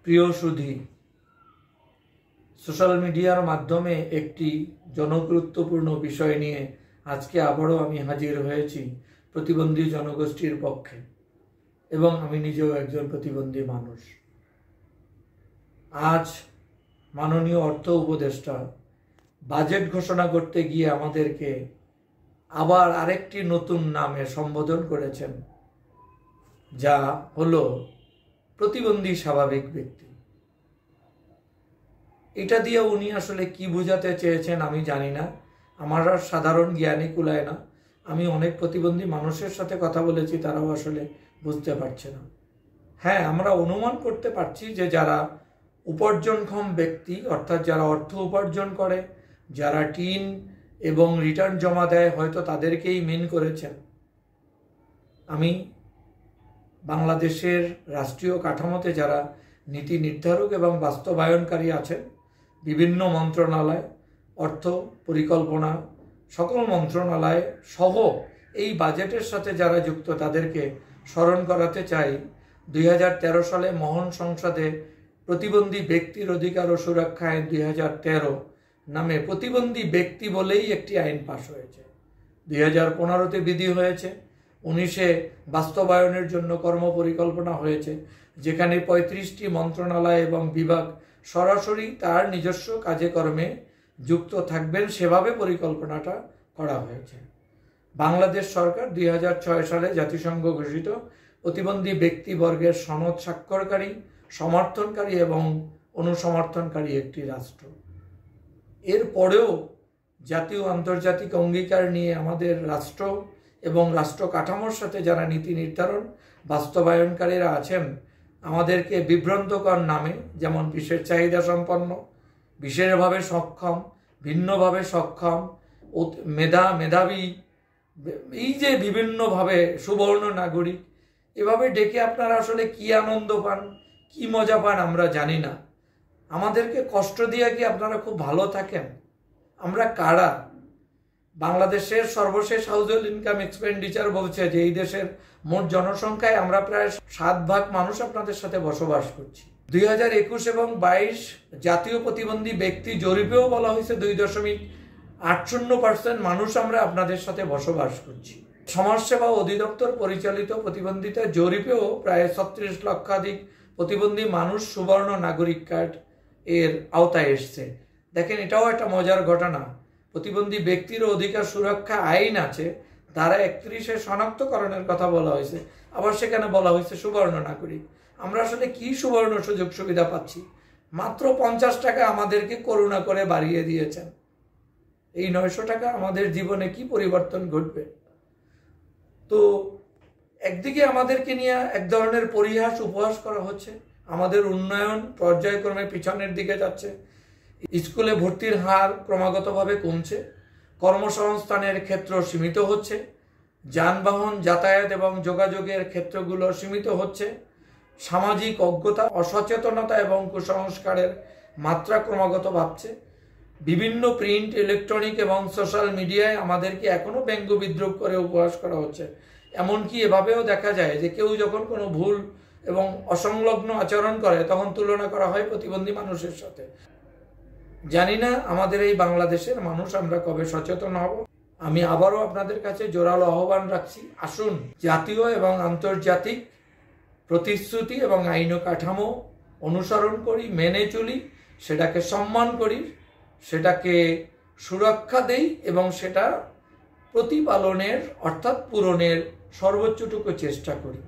প্রিয় সুধী, সোশ্যাল মিডিয়ার মাধ্যমে একটি জনগুরুত্বপূর্ণ বিষয় নিয়ে আজকে আবারও আমি হাজির হয়েছি প্রতিবন্ধী জনগোষ্ঠীর পক্ষে, এবং আমি নিজেও একজন প্রতিবন্ধী মানুষ। আজ মাননীয় অর্থ উপদেষ্টা বাজেট ঘোষণা করতে গিয়ে আমাদেরকে আবার আরেকটি নতুন নামে সম্বোধন করেছেন, যা হলো প্রতিবন্ধী স্বাভাবিক ব্যক্তি। এটা দিয়ে উনি আসলে কি বোঝাতে চেয়েছেন আমি জানি না, আমার আর সাধারণ জ্ঞানে কুলায় না। আমি অনেক প্রতিবন্ধী মানুষের সাথে কথা বলেছি, তারাও আসলে বুঝতে পারছে না। হ্যাঁ, আমরা অনুমান করতে পারছি যে যারা উপার্জনক্ষম ব্যক্তি, অর্থাৎ যারা অর্থ উপার্জন করে, যারা টিন এবং রিটার্ন জমা দেয়, হয়তো তাদেরকেই মেন করেছেন। আমি বাংলাদেশের রাষ্ট্রীয় কাঠামোতে যারা নীতি নির্ধারক এবং বাস্তবায়নকারী আছেন, বিভিন্ন মন্ত্রণালয়, অর্থ পরিকল্পনা, সকল মন্ত্রণালয় সহ এই বাজেটের সাথে যারা যুক্ত, তাদেরকে স্মরণ করাতে চাই 2013 সালে মহান সংসদে প্রতিবন্ধী ব্যক্তির অধিকার ও সুরক্ষা আইন 2013 নামে প্রতিবন্ধী ব্যক্তি বলেই একটি আইন পাশ হয়েছে। 2015-তে বিধি হয়েছে, 19-এ বাস্তবায়নের জন্য কর্মপরিকল্পনা হয়েছে, যেখানে 35টি মন্ত্রণালয় এবং বিভাগ সরাসরি তার নিজস্ব কাজে কর্মে যুক্ত থাকবেন, সেভাবে পরিকল্পনাটা করা হয়েছে। বাংলাদেশ সরকার 2006 সালে জাতিসংঘ ঘোষিত প্রতিবন্ধী ব্যক্তিবর্গের সনদ স্বাক্ষরকারী, সমর্থনকারী এবং অনুসমর্থনকারী একটি রাষ্ট্র। এরপরেও জাতীয় আন্তর্জাতিক অঙ্গীকার নিয়ে আমাদের রাষ্ট্র এবং রাষ্ট্র কাঠামোর সাথে যারা নীতি নির্ধারণ বাস্তবায়নকারীরা আছেন, আমাদেরকে বিভ্রান্তকর নামে, যেমন বিশেষ চাহিদা সম্পন্ন, বিশেষভাবে সক্ষম, ভিন্নভাবে সক্ষম, মেধাবী, এই যে বিভিন্নভাবে সুবর্ণ নাগরিক, এভাবে ডেকে আপনারা আসলে কি আনন্দ পান, কি মজা পান আমরা জানি না। আমাদেরকে কষ্ট দিয়ে কি আপনারা খুব ভালো থাকেন? আমরা কারা? বাংলাদেশের সর্বশেষ হাউজহোল্ড ইনকাম এক্সপেন্ডিচার বলছে যে এই দেশের মোট জনসংখ্যায় আমরা প্রায় 7 ভাগ মানুষ আপনাদের সাথে বসবাস করছি। 2021 এবং 22 জাতীয় প্রতিবন্ধী ব্যক্তি জরিপেও বলা হয়েছে 2.80% মানুষ আমরা আপনাদের সাথে বসবাস করছি। সমাজসেবা অধিদপ্তর পরিচালিত প্রতিবন্ধিতা জরিপেও প্রায় 36 লক্ষাধিক প্রতিবন্ধী মানুষ সুবর্ণ নাগরিক কার্ড এর আওতায় এসছে। দেখেন, এটাও একটা মজার ঘটনা। প্রতিবন্ধী ব্যক্তির অধিকার সুরক্ষা আইন আছে, ধারা 31-এ শনাক্তকরণের কথা বলা হয়েছে, আবার সেখানে বলা হয়েছে সুবর্ণ নাগরিক। আমরা আসলে কি সুবর্ণ সুযোগ সুবিধা পাচ্ছি? মাত্র 50 টাকা আমাদেরকে করুণা করে বাড়িয়ে দিয়েছেন। এই 900 টাকা আমাদের জীবনে কি পরিবর্তন ঘটবে? তো একদিকে আমাদেরকে নিয়ে এক ধরনের পরিহাস উপহাস করা হচ্ছে, আমাদের উন্নয়ন পর্যায়ক্রমে পিছনের দিকে যাচ্ছে, স্কুলে ভর্তির হার ক্রমাগতভাবে কমছে, কর্মসংস্থানের ক্ষেত্র সীমিত হচ্ছে, যানবাহন যাতায়াত এবং যোগাযোগের ক্ষেত্রগুলো সীমিত হচ্ছে, সামাজিক অজ্ঞতা, অসচেতনতা এবং কুসংস্কারের মাত্রা ক্রমাগত বাড়ছে। বিভিন্ন প্রিন্ট, ইলেকট্রনিক এবং সোশ্যাল মিডিয়ায় আমাদেরকে এখনো ব্যঙ্গ বিদ্রুপ করে উপহাস করা হচ্ছে। এমনকি এভাবেও দেখা যায় যে কেউ যখন কোনো ভুল এবং অসংলগ্ন আচরণ করে, তখন তুলনা করা হয় প্রতিবন্ধী মানুষের সাথে। জানি না আমাদের এই বাংলাদেশের মানুষ আমরা কবে সচেতন হব। আমি আবারও আপনাদের কাছে জোরালো আহ্বান রাখছি, আসুন জাতীয় এবং আন্তর্জাতিক প্রতিশ্রুতি এবং আইন কাঠামো অনুসরণ করি, মেনে চলি, সেটাকে সম্মান করি, সেটাকে সুরক্ষা দেই এবং সেটা প্রতিপালনের অর্থাৎ পূরণের সর্বোচ্চটুকু চেষ্টা করি।